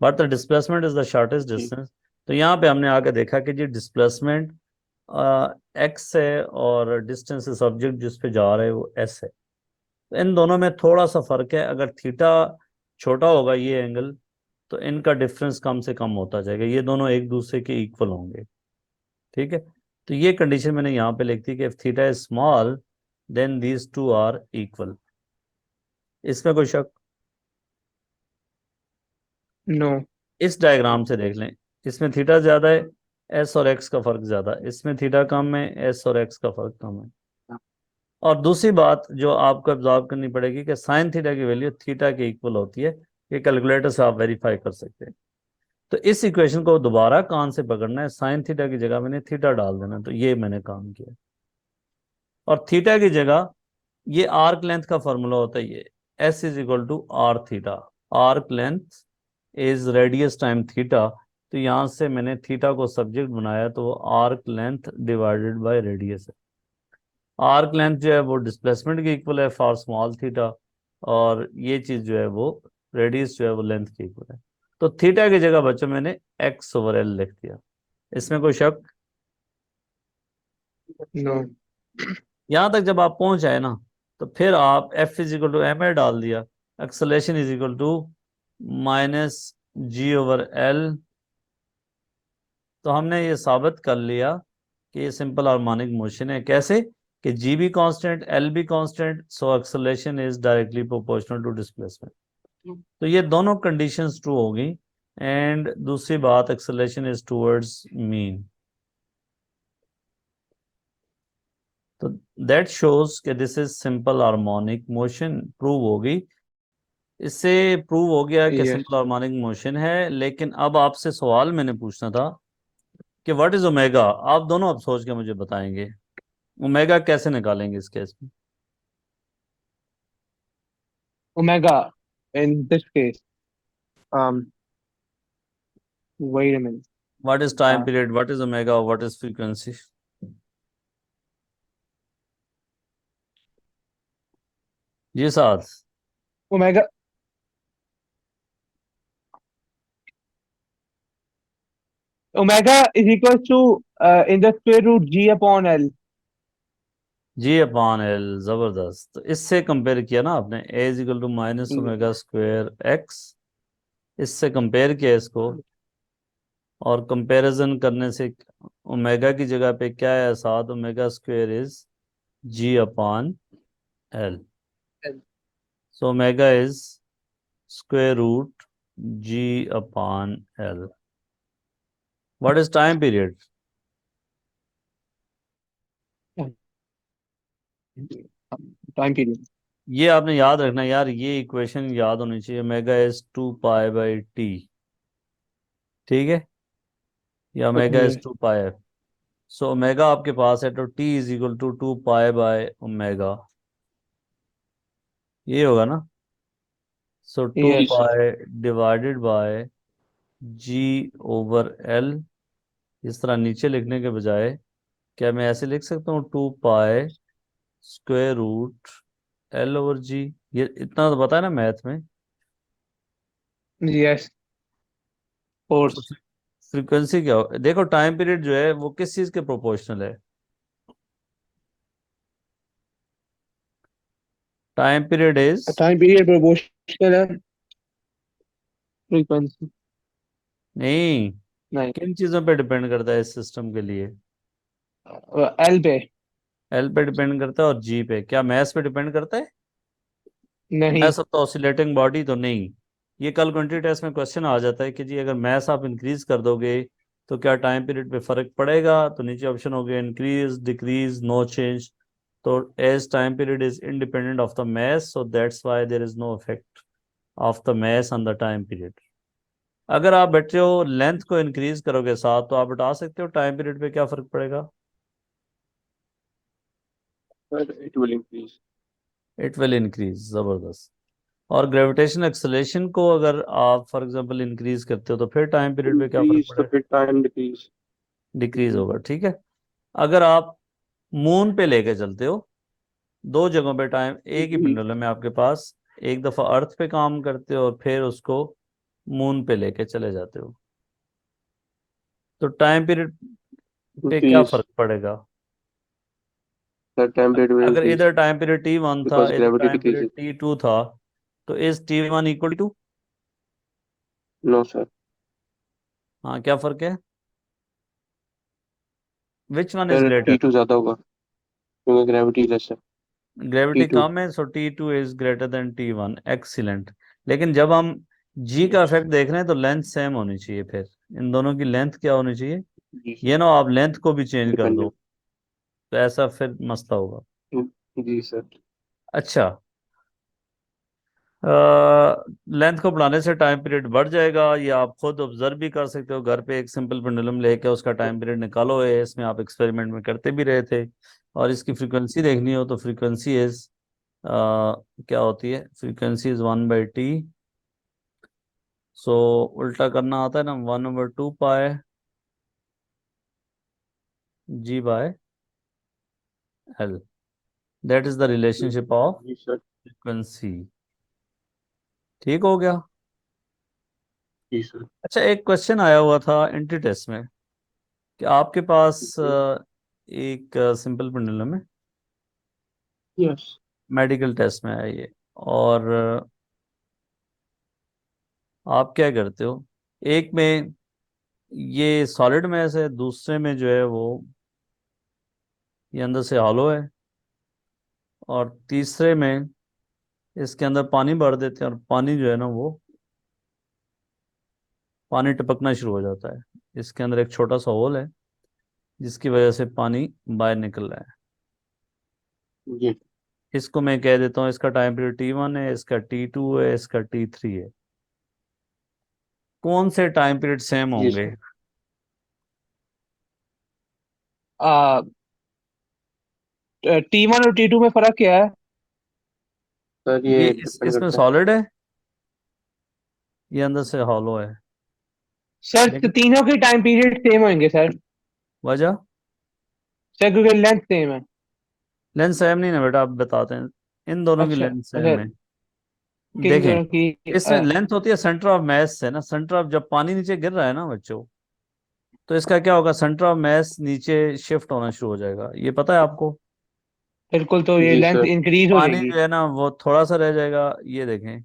but the displacement is the shortest जी डिस्टेंस। तो यहाँ पे हमने आके देखा कि जी डिस्प्लेसमेंट एक्स है और डिस्टेंस इस ऑब्जेक्ट जिस पे जा रहे हैं वो एस है। तो इन दोनों में थोड़ा सा फर्क है, अगर थीटा छोटा होगा ये एंगल, तो इनका डिफरेंस कम से कम होता जाएगा, ये दोनों एक दूसरे के इक्वल होंगे। ठीक है। तो ये कंडीशन मैंने यहाँ पे लिख दी कि if theta is small then these two are equal. इसमें कोई शक? नो। इस डायग्राम से देख लें, इसमें थीटा ज्यादा है, एस और एक्स का फर्क ज्यादा है, इसमें थीटा कम है, एस और एक्स का फर्क कम है। और दूसरी बात जो आपको ऑब्जर्व करनी पड़ेगी कि साइन थीटा की वैल्यू थीटा के इक्वल होती है। ये कैलकुलेटर से आप वेरीफाई कर सकते हैं। तो इस इक्वेशन को दोबारा कान से पकड़ना है, साइन थीटा की जगह मैंने थीटा डाल देना, तो ये मैंने काम किया। और थीटा की जगह ये आर्क लेंथ का फॉर्मूला होता है, ये S is equal to R theta. Arc length is radius time theta. तो यहां से मैंने थीटा को सब्जेक्ट बनाया, तो वो arc length divided by radius है। आर्क लेंथ जो है वो डिस्प्लेसमेंट के इक्वल है फॉर स्मॉल थीटा, और ये चीज जो है वो रेडियस जो है वो लेंथ के इक्वल है। तो थीटा की जगह बच्चों मैंने एक्स ओवर एल लिख दिया। इसमें कोई शक? नो। यहां तक जब आप पहुंच आए ना, तो फिर आप F is equal to M A डाल दिया, acceleration is equal to minus G over L. तो हमने ये साबित कर लिया कि ये सिंपल हार्मोनिक मोशन है। कैसे? कि जी भी कांस्टेंट, एल भी constant, so acceleration is directly proportional to displacement. तो ये दोनों कंडीशंस ट्रू हो गई। एंड दूसरी बात, एक्सेलरेशन इज टुवर्ड्स मीन। तो दैट शोज कि this is simple harmonic motion. Prove होगी, इससे प्रूव हो गया कि यस। सिंपल हार्मोनिक मोशन है। लेकिन अब आपसे सवाल मैंने पूछना था कि व्हाट इज ओमेगा। आप दोनों अब सोच के मुझे बताएंगे ओमेगा कैसे निकालेंगे इस केस में। Omega in this case, um wait a minute. What is time uh, period, what is omega, what is frequency? जी साथ। omega omega is equal to in the square root g upon l. G upon L, जबरदस्त। तो इससे compare किया ना आपने, A is equal to minus omega square X, इससे compare किया इसको, और कंपैरिजन करने से ओमेगा की जगह पे क्या है साथ, omega square is G upon L. So omega is square root G upon L. What is time period? Time period ये आपने याद रखना यार, ये इक्वेशन याद होनी चाहिए। ओमेगा इज 2 पाई/t, ठीक है, या ओमेगा इज 2 पाई। सो ओमेगा आपके पास है तो t इज इक्वल टू 2 पाई/ओमेगा, ये होगा ना। So two yes pi divided by G/L। इस तरह नीचे लिखने के बजाय क्या मैं ऐसे लिख सकता हूँ 2 पाई स्क्वायर रूट L/G। ये इतना तो पता है ना मैथ में। यस फोर्स फ्रीक्वेंसी क्या हो, देखो टाइम पीरियड जो है वो किस चीज के प्रोपोर्शनल है? Time period is, time period proportional है फ्रीक्वेंसी नहीं, नहीं किन चीजों पे डिपेंड करता है इस सिस्टम के लिए? एल पे एल पे डिपेंड करता है और जी पे। क्या मैस पे डिपेंड करता है? नहीं mass of the oscillating body तो नहीं। ये कल क्वांटिटी टेस्ट में क्वेश्चन आ जाता है कि जी अगर मैस आप इंक्रीज कर दोगे तो क्या टाइम पीरियड पे फर्क पड़ेगा? तो नीचे ऑप्शन हो गया इंक्रीज, डिक्रीज, नो चेंज। तो as time period is independent of the mass, so that's why there is no effect of the mass on the time period. अगर आप बच्चे हो लेंथ को इंक्रीज करोगे साथ, तो आप बता सकते हो टाइम पीरियड पे क्या फर्क पड़ेगा? Sir, it will increase. It will increase, जबरदस्त। और ग्रेविटेशन एक्सेलरेशन को अगर आप फॉर एग्जांपल इंक्रीज करते हो तो फिर टाइम पीरियड पे क्या फर्क Increase the पड़ेगा? bit time decrease. डिक्रीज होगा, ठीक है। अगर आप मून पे लेके चलते हो, दो जगहों पे टाइम, एक ही पेंडुलम है आपके पास, एक दफा अर्थ पे काम करते हो और फिर उसको मून पे लेके चले जाते हो, तो टाइम पीरियड पे क्या Increase. फर्क पड़ेगा? The time period will अगर increase इधर टाइम पीरियड T1 था, because इधर gravity time period decreases. T2 था, तो is T1 equal to, No, sir. हाँ क्या फर्क है? Which one is Sir, greater? T2 ज़्यादा होगा क्योंकि gravity less है. Gravity T2. कम है, so T2 is greater than T1। Excellent. लेकिन जब हम जी का Yes. इफेक्ट देख रहे हैं तो लेंथ सेम होनी चाहिए, फिर इन दोनों की लेंथ क्या होनी चाहिए? जी ये ना आप लेंथ को भी चेंज कर दो Independent. तो ऐसा फिर मसला होगा। जी सर. अच्छा, लेंथ को बढ़ाने से टाइम पीरियड बढ़ जाएगा, ये आप खुद ऑब्जर्व भी कर सकते हो घर पे। एक सिंपल पेंडुलम लेके उसका टाइम पीरियड निकालो, ये इसमें आप एक्सपेरिमेंट में करते भी रहे थे। और इसकी फ्रीक्वेंसी देखनी हो तो फ्रीक्वेंसी इज क्या होती है? Frequency is 1/t। सो उल्टा करना आता है ना, 1/2 pi G/L। That is the relationship of जी सर. फ्रीक्वेंसी। ठीक हो गया। जी सर. अच्छा, एक क्वेश्चन आया हुआ था एंट्री टेस्ट में कि आपके पास एक सिंपल पेंडुलम है, यस. मेडिकल टेस्ट में आया ये, और आप क्या करते हो? एक में ये सॉलिड मैस है, दूसरे में जो है वो ये अंदर से हॉलो है, और तीसरे में इसके अंदर पानी भर देते हैं और पानी जो है ना वो पानी टपकना शुरू हो जाता है। इसके अंदर एक छोटा सा होल है जिसकी वजह से पानी बाहर निकल रहा है। जी. इसको मैं कह देता हूँ, इसका टाइम पीरियड T1 है, इसका T2 है, इसका T3 है। कौन से टाइम पीरियड सेम जी होंगे? सर. T1 और T2 में फर्क क्या है सर ये ये डिपेंड इसमें करता है. सॉलिड है, ये अंदर से हॉलो है। सर तो लेकिन तीनों के टाइम पीरियड सेम होंगे सर वजह, सर क्योंकि लेंथ सेम है लेंथ सेम नहीं ना बेटा, आप बताते हैं। इन दोनों की अच्छा लेंथ सेम अच्छा है। किन देखें, दोनों की इसमें लेंथ होती है सेंटर ऑफ मैस से ना। सेंटर ऑफ, जब पानी नीचे गिर रहा है ना बच्चों, तो इसका क्या होगा? सेंटर ऑफ मैस नीचे शिफ्ट होना शुरू हो जाएगा, ये पता है आपको। बिल्कुल तो ये जी लेंथ सर. इंक्रीज हो पानी जाएगी जो है ना वो थोड़ा सा रह जाएगा, ये देखें,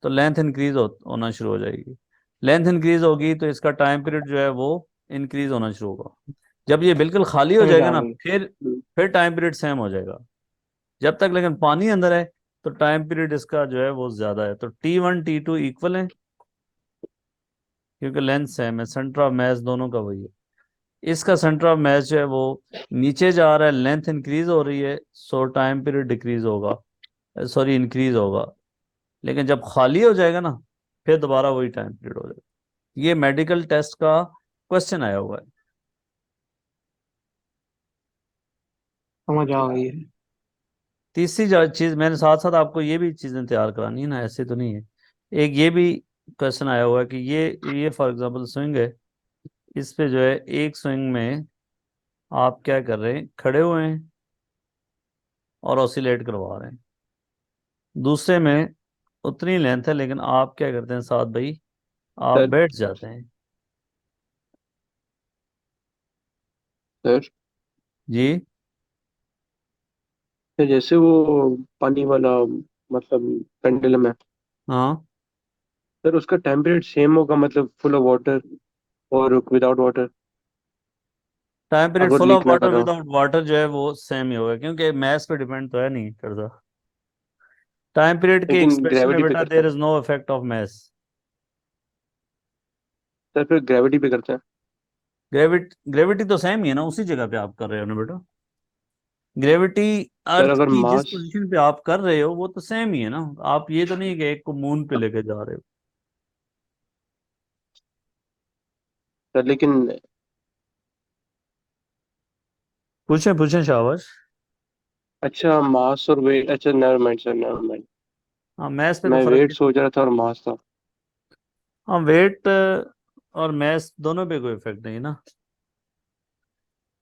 तो लेंथ इंक्रीज होना शुरू हो जाएगी। लेंथ इंक्रीज होगी तो इसका टाइम पीरियड जो है वो इंक्रीज होना शुरू होगा। जब ये बिल्कुल खाली हो समझ जाएगा आ ना, गई फिर टाइम पीरियड सेम हो जाएगा। जब तक लेकिन पानी अंदर है तो टाइम पीरियड इसका जो है वो ज्यादा है, तो T1 T2 इक्वल है क्योंकि लेंथ सेम है, सेंटर ऑफ मैस दोनों का वही है। इसका सेंटर ऑफ मैस जो है वो नीचे जा रहा है, लेंथ इंक्रीज हो रही है, सो टाइम पीरियड डिक्रीज होगा, सॉरी इंक्रीज होगा। लेकिन जब खाली हो जाएगा ना, फिर दोबारा वही टाइम पीरियड हो जाएगा। ये मेडिकल टेस्ट का क्वेश्चन आया हुआ है। समझ आ गई है। तीसरी चीज मैंने साथ साथ आपको ये भी चीजें तैयार करानी है ना, ऐसे तो नहीं है। एक ये भी क्वेश्चन आया हुआ है कि ये फॉर एग्जांपल स्विंग है, इस पे जो है एक स्विंग में आप क्या कर रहे हैं, खड़े हुए हैं और ऑसिलेट करवा रहे हैं। दूसरे में उतनी लेंथ है, लेकिन आप क्या करते हैं साथ भाई, आप सर बैठ जाते हैं। सर जी। सर जैसे वो पानी वाला मतलब पेंडुलम है हाँ, सर, उसका टेम्परेचर सेम होगा मतलब फुल ऑफ वाटर और विदाउट वाटर, टाइम पीरियड अगर फुल ऑफ लीक ना कर वाटर रहा हो। विदाउट वाटर जो है वो सेम ही होगा, क्योंकि मैथ्स पे डिपेंड तो है नहीं करता। टाइम पीरियड के लेकिन एक्सप्रेशन में ग्रेविटी पे बेटा करता देयर है is no effect of mass. Sir, फिर ग्रेविटी पे करता है। ग्रेविटी तो सेम ही है ना, उसी जगह पे आप कर रहे हो ना बेटा। ग्रेविटी सर अर्थ अगर की जिस मास, पोजीशन पे आप कर रहे हो वो तो सेम ही है ना। आप ये तो नहीं है कि एक को मून पे लेके जा रहे हो। सर लेकिन पूछें पूछें शाबाश। अच्छा मास और वेट, अच्छा never mind sir, never mind. हाँ, मैथ्स पे तो मैं फर्क वेट नहीं। सोच रहा था और मास था। हाँ, वेट और मैथ्स दोनों पे कोई इफेक्ट नहीं ना।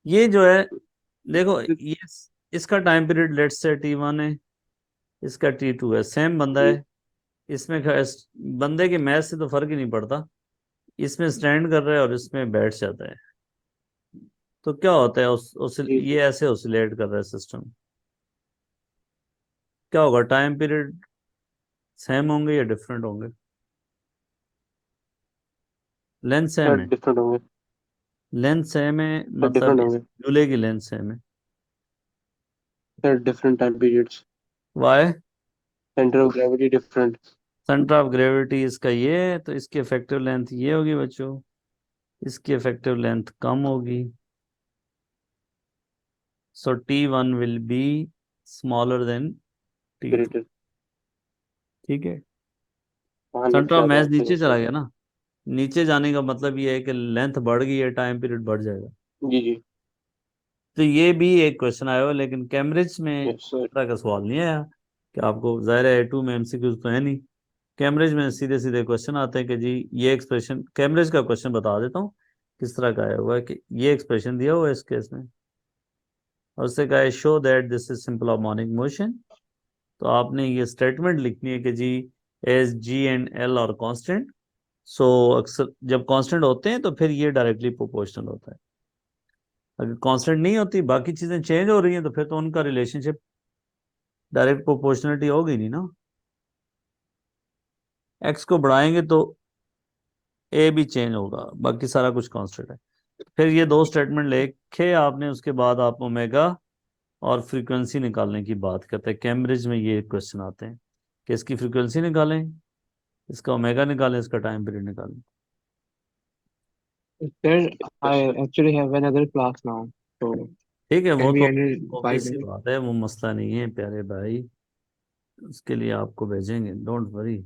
ये जो है, देखो ये इसका time period let's say T1 है, इसका T2 है, सेम बंदा जी है। इसमें बंदे के मैथ से तो फर्क ही नहीं पड़ता। इसमें स्टैंड कर रहा है और इसमें बैठ जाता है। तो क्या होता है जी ये ऐसे ऑसिलेट कर रहा है सिस्टम। क्या होगा, टाइम पीरियड सेम होंगे या डिफरेंट होंगे? लेंथ सर सेम है। डिफरेंट होंगे। लेंथ सेम है सर मतलब डिफरेंट इस होंगे। झूले की लेंथ सेम है। Sir different time periods. Why? Center of gravity different. Center of gravity इसका ये है, तो इसकी इफेक्टिव लेंथ ये होगी बच्चों, इसकी इफेक्टिव लेंथ कम होगी। सो T1 will be smaller than T2। Greater. ठीक है। हाँ सेंटर नीचे ऑफ आ मैस गया सही नीचे सही। चला गया ना। नीचे जाने का मतलब ये है कि लेंथ बढ़ गई है, टाइम पीरियड बढ़ जाएगा। जी जी। तो ये भी एक क्वेश्चन आया हुआ, लेकिन कैम्ब्रिज में इस यस सर। तरह का सवाल नहीं आया कि आपको, जाहिर है A2 में एमसीक्यूज तो है नहीं। कैम्ब्रिज में सीधे सीधे क्वेश्चन आते हैं कि जी ये एक्सप्रेशन, कैम्ब्रिज का क्वेश्चन बता देता हूँ किस तरह का आया हुआ है, कि ये एक्सप्रेशन दिया हुआ है इस केस में, और उससे कहा है show that this is simple harmonic motion. तो आपने ये स्टेटमेंट लिखनी है कि जी एज G एंड L और कांस्टेंट, सो अक्सर जब कांस्टेंट होते हैं तो फिर ये डायरेक्टली प्रोपोर्शनल होता है। अगर कांस्टेंट नहीं होती, बाकी चीजें चेंज हो रही हैं, तो फिर तो उनका रिलेशनशिप डायरेक्ट प्रोपोर्शनलिटी होगी नहीं ना। एक्स को बढ़ाएंगे तो ए भी चेंज होगा, बाकी सारा कुछ कांस्टेंट है। फिर ये दो स्टेटमेंट लिखे आपने, उसके बाद आप ओमेगा और फ्रीक्वेंसी निकालने की बात करते हैं। कैम्ब्रिज में ये क्वेश्चन आते हैं कि इसकी फ्रीक्वेंसी निकालें, इसका ओमेगा निकालें, इसका टाइम पीरियड निकालें। Sir, yes I sir. actually have another class now, so ठीक है, वो can we तो end it by obvious see then? बात है, वो मसला नहीं है प्यारे भाई, उसके लिए आपको भेजेंगे, डोंट वरी।